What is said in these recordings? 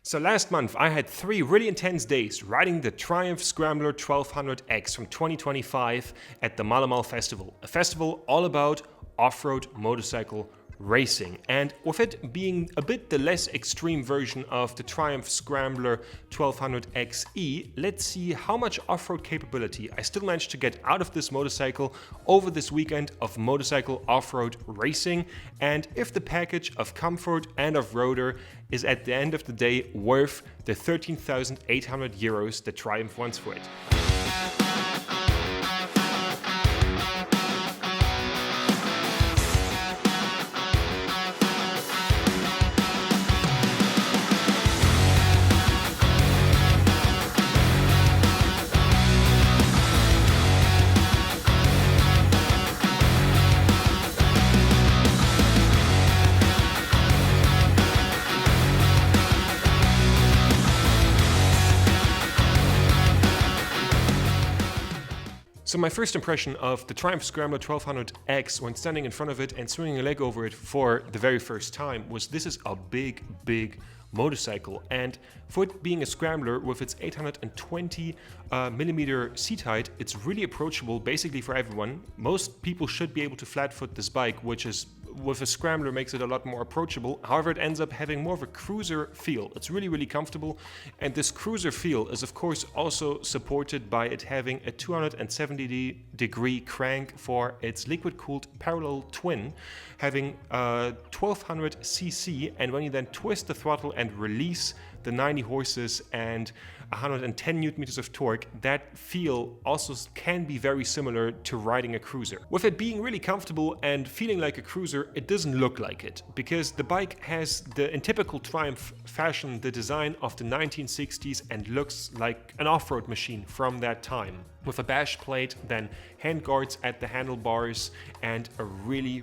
So last month I had 3 really intense days riding the Triumph Scrambler 1200X from 2025 at the Malle Mile Festival, a festival all about off-road motorcycle racing, and with it being a bit the less extreme version of the Triumph Scrambler 1200XE, let's see how much off-road capability I still managed to get out of this motorcycle over this weekend of motorcycle off-road racing, and if the package of comfort and off-roader is at the end of the day worth the 13,800 euros that Triumph wants for it. So my first impression of the Triumph Scrambler 1200X when standing in front of it and swinging a leg over it for the very first time was this is a big motorcycle, and for it being a scrambler with its 820 millimeter seat height, it's really approachable basically for everyone. Most people should be able to flatfoot this bike, which is with a scrambler makes it a lot more approachable. However, it ends up having more of a cruiser feel. It's really comfortable, and this cruiser feel is of course also supported by it having a 270-degree crank for its liquid-cooled parallel twin, having 1200 cc, and when you then twist the throttle and release the 90 horses and 110 newton meters of torque, that feel also can be very similar to riding a cruiser. With it being really comfortable and feeling like a cruiser, it doesn't look like it, because the bike has in typical Triumph fashion, the design of the 1960s and looks like an off-road machine from that time, with a bash plate, then handguards at the handlebars, and a really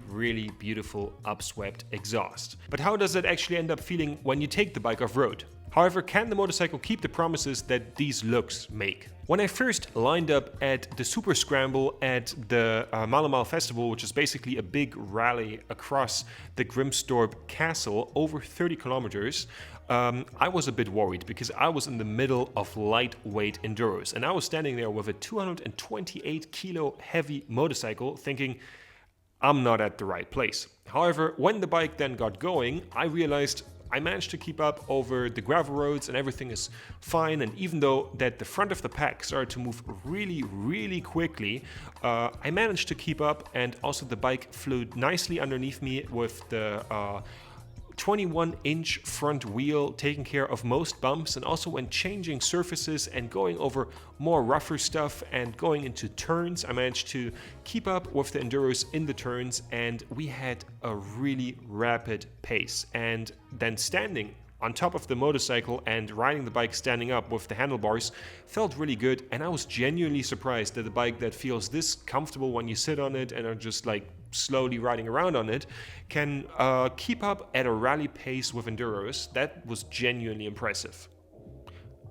beautiful upswept exhaust. But how does that actually end up feeling when you take the bike off-road? However, can the motorcycle keep the promises that these looks make? When I first lined up at the Super Scramble at the Malle Mile Festival, which is basically a big rally across the Grimstorp Castle, over 30 kilometers, I was a bit worried because I was in the middle of lightweight enduros, and I was standing there with a 228 kilo heavy motorcycle thinking, I'm not at the right place. However, when the bike then got going, I realized I managed to keep up over the gravel roads and everything is fine, and even though that the front of the pack started to move really quickly, I managed to keep up, and also the bike flew nicely underneath me with the 21-inch front wheel taking care of most bumps, and also when changing surfaces and going over more rougher stuff and going into turns, I managed to keep up with the enduros in the turns, and we had a really rapid pace. And then standing on top of the motorcycle and riding the bike standing up with the handlebars felt really good, and I was genuinely surprised that a bike that feels this comfortable when you sit on it and are just like slowly riding around on it can keep up at a rally pace with enduros. That was genuinely impressive.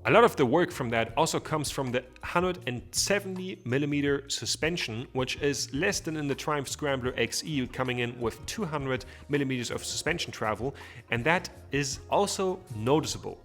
A lot of the work from that also comes from the 170mm suspension, which is less than in the Triumph Scrambler XE, coming in with 200mm of suspension travel, and that is also noticeable.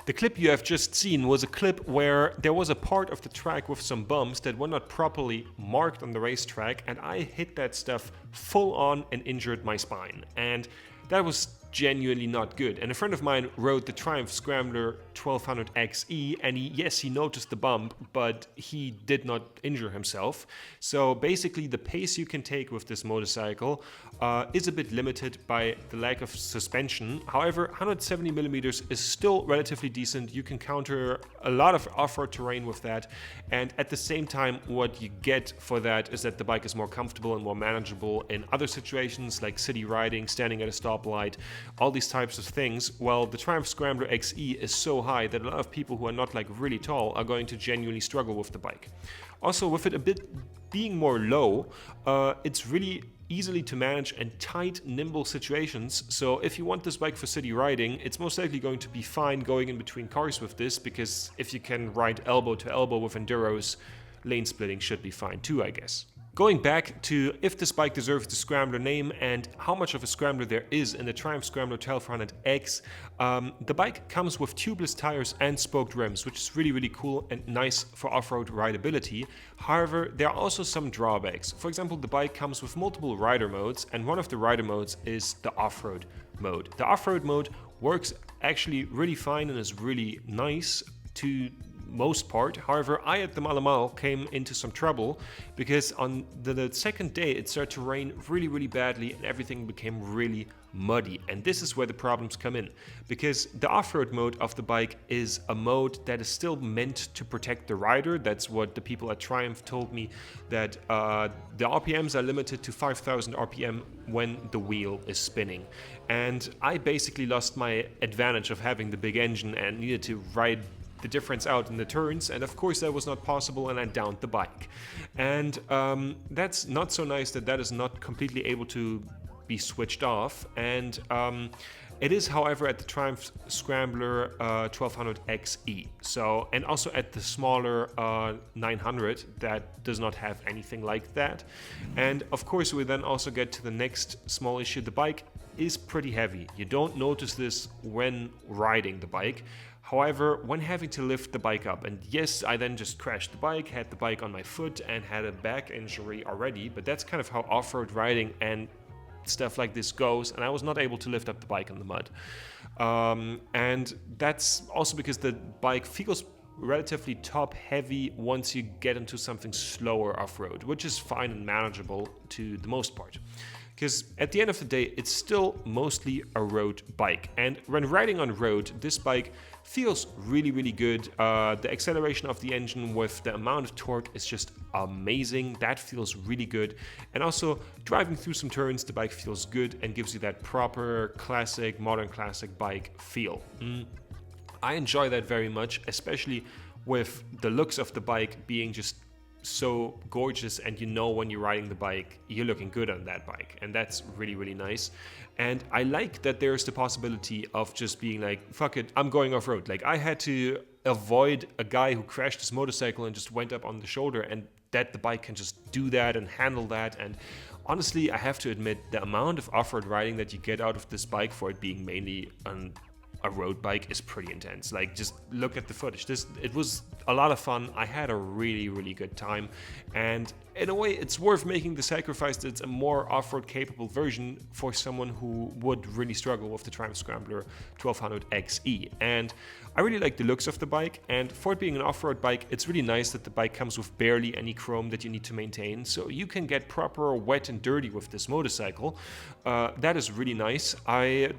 The clip you have just seen was a clip where there was a part of the track with some bumps that were not properly marked on the racetrack, and I hit that stuff full on and injured my spine. And that was genuinely not good. And a friend of mine rode the Triumph Scrambler 1200XE, and he noticed the bump, but he did not injure himself. So basically the pace you can take with this motorcycle is a bit limited by the lack of suspension. However, 170mm is still relatively decent. You can counter a lot of off-road terrain with that, and at the same time what you get for that is that the bike is more comfortable and more manageable in other situations like city riding, standing at a stoplight, all these types of things. Well, the Triumph Scrambler XE is so high that a lot of people who are not like really tall are going to genuinely struggle with the bike. Also, with it a bit being more low, it's really easily to manage in tight, nimble situations. So if you want this bike for city riding, it's most likely going to be fine going in between cars with this, because if you can ride elbow to elbow with enduros, lane splitting should be fine too, I guess. Going back to if this bike deserves the Scrambler name and how much of a Scrambler there is in the Triumph Scrambler 1200X, the bike comes with tubeless tires and spoked rims, which is really cool and nice for off-road rideability. However, there are also some drawbacks. For example, the bike comes with multiple rider modes, and one of the rider modes is the off-road mode. The off-road mode works actually really fine and is really nice to most part. However, I at the Malle Mile came into some trouble because on the second day it started to rain really badly and everything became really muddy, and this is where the problems come in, because the off-road mode of the bike is a mode that is still meant to protect the rider. That's what the people at Triumph told me, that the RPMs are limited to 5,000 RPM when the wheel is spinning, and I basically lost my advantage of having the big engine and needed to ride the difference out in the turns, and of course that was not possible, and I downed the bike. And that's not so nice that is not completely able to be switched off. And it is, however, at the Triumph Scrambler 1200XE. So, and also at the smaller 900 that does not have anything like that. And of course we then also get to the next small issue. The bike is pretty heavy. You don't notice this when riding the bike. However, when having to lift the bike up, and yes, I then just crashed the bike, had the bike on my foot and had a back injury already, but that's kind of how off-road riding and stuff like this goes, and I was not able to lift up the bike in the mud. And that's also because the bike feels relatively top heavy once you get into something slower off-road, which is fine and manageable to the most part. Because at the end of the day, it's still mostly a road bike. And when riding on road, this bike feels really good. The acceleration of the engine with the amount of torque is just amazing. That feels really good. And also, driving through some turns, the bike feels good and gives you that proper classic, modern classic bike feel. I enjoy that very much, especially with the looks of the bike being just so gorgeous, and you know when you're riding the bike you're looking good on that bike, and that's really nice. And I like that there's the possibility of just being like, fuck it, I'm going off-road. Like, I had to avoid a guy who crashed his motorcycle and just went up on the shoulder, and that the bike can just do that and handle that. And honestly, I have to admit, the amount of off-road riding that you get out of this bike for it being mainly a road bike is pretty intense. Like, just look at the footage. It was a lot of fun. I had a really good time, and in a way it's worth making the sacrifice that it's a more off-road capable version for someone who would really struggle with the Triumph Scrambler 1200XE. And I really like the looks of the bike, and for it being an off-road bike, it's really nice that the bike comes with barely any chrome that you need to maintain, so you can get proper wet and dirty with this motorcycle. That is really nice. I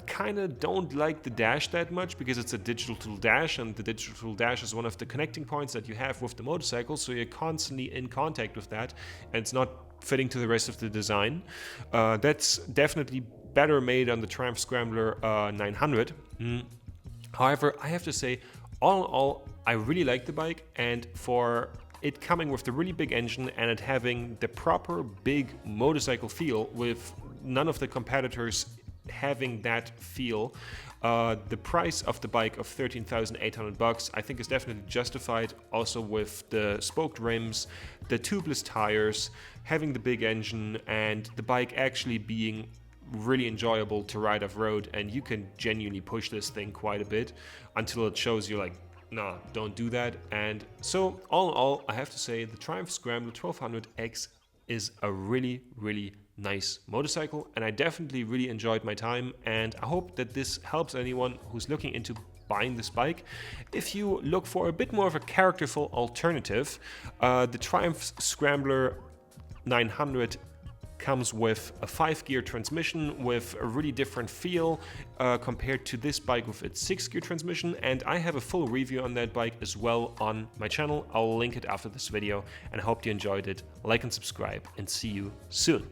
kind of don't like the dash that much because it's a digital dash, and the digital dash is one of the connecting points that you have with the motorcycle, so you're constantly in contact with that, and it's not fitting to the rest of the design. That's definitely better made on the Triumph Scrambler 900. However, I have to say, all in all, I really like the bike, and for it coming with the really big engine and it having the proper big motorcycle feel with none of the competitors having that feel, the price of the bike of $13,800 I think is definitely justified, also with the spoked rims, the tubeless tires, having the big engine, and the bike actually being really enjoyable to ride off-road, and you can genuinely push this thing quite a bit until it shows you like, nah, don't do that. And so all in all, I have to say the Triumph Scrambler 1200X is a really nice motorcycle, and I definitely really enjoyed my time, and I hope that this helps anyone who's looking into buying this bike. If you look for a bit more of a characterful alternative, the Triumph Scrambler 900 comes with a 5-gear transmission with a really different feel compared to this bike with its 6-gear transmission, and I have a full review on that bike as well on my channel. I'll link it after this video, and I hope you enjoyed it. Like and subscribe, and see you soon.